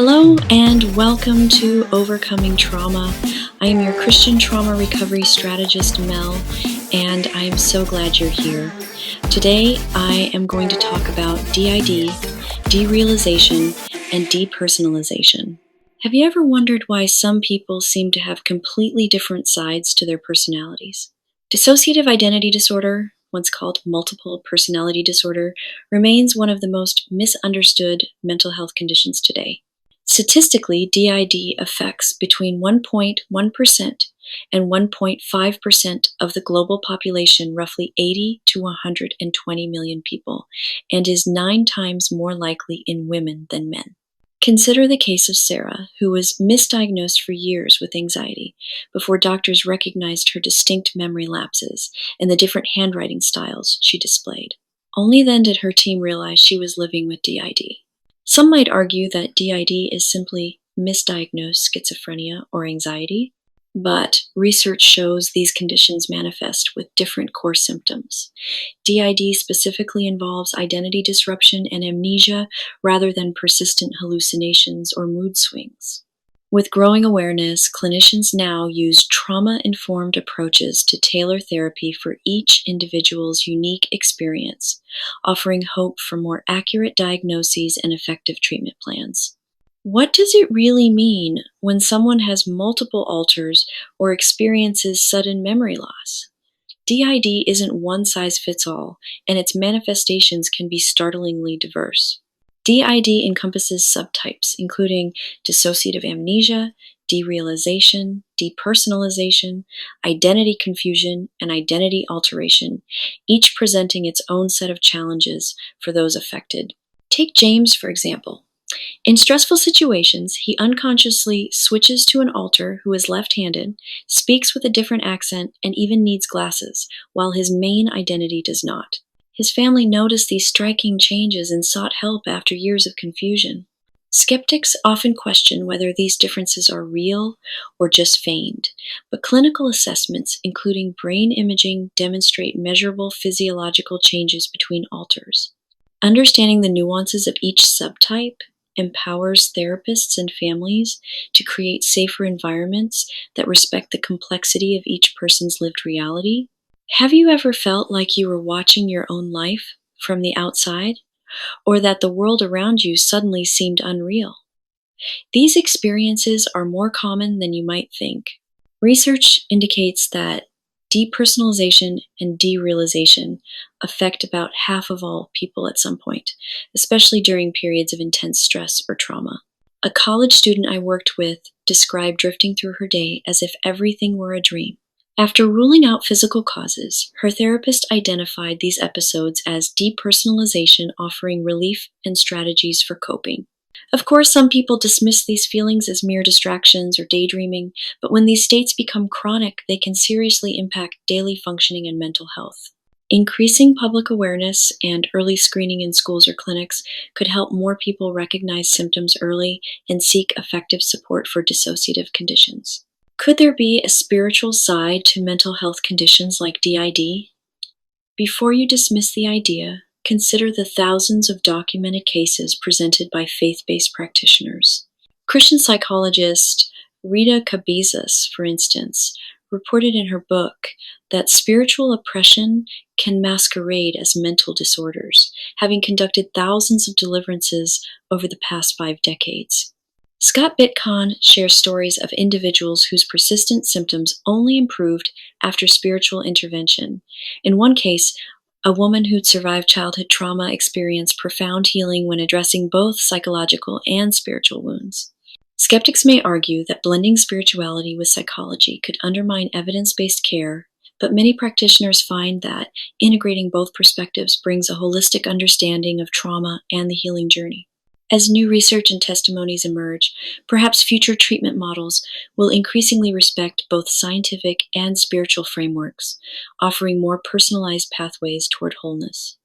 Hello and welcome to Overcoming Trauma. I am your Christian Trauma Recovery Strategist, Mel, and I am so glad you're here. Today I am going to talk about DID, derealization, and depersonalization. Have you ever wondered why some people seem to have completely different sides to their personalities? Dissociative Identity Disorder, once called multiple personality disorder, remains one of the most misunderstood mental health conditions today. Statistically, DID affects between 1.1% and 1.5% of the global population, roughly 80 to 120 million people, and is 9 times more likely in women than men. Consider the case of Sarah, who was misdiagnosed for years with anxiety before doctors recognized her distinct memory lapses and the different handwriting styles she displayed. Only then did her team realize she was living with DID. Some might argue that DID is simply misdiagnosed schizophrenia or anxiety, but research shows these conditions manifest with different core symptoms. DID specifically involves identity disruption and amnesia rather than persistent hallucinations or mood swings. With growing awareness, clinicians now use trauma-informed approaches to tailor therapy for each individual's unique experience, offering hope for more accurate diagnoses and effective treatment plans. What does it really mean when someone has multiple alters or experiences sudden memory loss? DID isn't one size fits all, and its manifestations can be startlingly diverse. DID encompasses subtypes, including dissociative amnesia, derealization, depersonalization, identity confusion, and identity alteration, each presenting its own set of challenges for those affected. Take James, for example. In stressful situations, he unconsciously switches to an alter who is left-handed, speaks with a different accent, and even needs glasses, while his main identity does not. His family noticed these striking changes and sought help after years of confusion. Skeptics often question whether these differences are real or just feigned, but clinical assessments, including brain imaging, demonstrate measurable physiological changes between alters. Understanding the nuances of each subtype empowers therapists and families to create safer environments that respect the complexity of each person's lived reality. Have you ever felt like you were watching your own life from the outside, or that the world around you suddenly seemed unreal? These experiences are more common than you might think. Research indicates that depersonalization and derealization affect about half of all people at some point, especially during periods of intense stress or trauma. A college student I worked with described drifting through her day as if everything were a dream. After ruling out physical causes, her therapist identified these episodes as depersonalization, offering relief and strategies for coping. Of course, some people dismiss these feelings as mere distractions or daydreaming, but when these states become chronic, they can seriously impact daily functioning and mental health. Increasing public awareness and early screening in schools or clinics could help more people recognize symptoms early and seek effective support for dissociative conditions. Could there be a spiritual side to mental health conditions like DID? Before you dismiss the idea, consider the thousands of documented cases presented by faith-based practitioners. Christian psychologist Rita Cabezas, for instance, reported in her book that spiritual oppression can masquerade as mental disorders, having conducted thousands of deliverances over the past 5 decades. Scott Bitcon shares stories of individuals whose persistent symptoms only improved after spiritual intervention. In one case, a woman who'd survived childhood trauma experienced profound healing when addressing both psychological and spiritual wounds. Skeptics may argue that blending spirituality with psychology could undermine evidence-based care, but many practitioners find that integrating both perspectives brings a holistic understanding of trauma and the healing journey. As new research and testimonies emerge, perhaps future treatment models will increasingly respect both scientific and spiritual frameworks, offering more personalized pathways toward wholeness.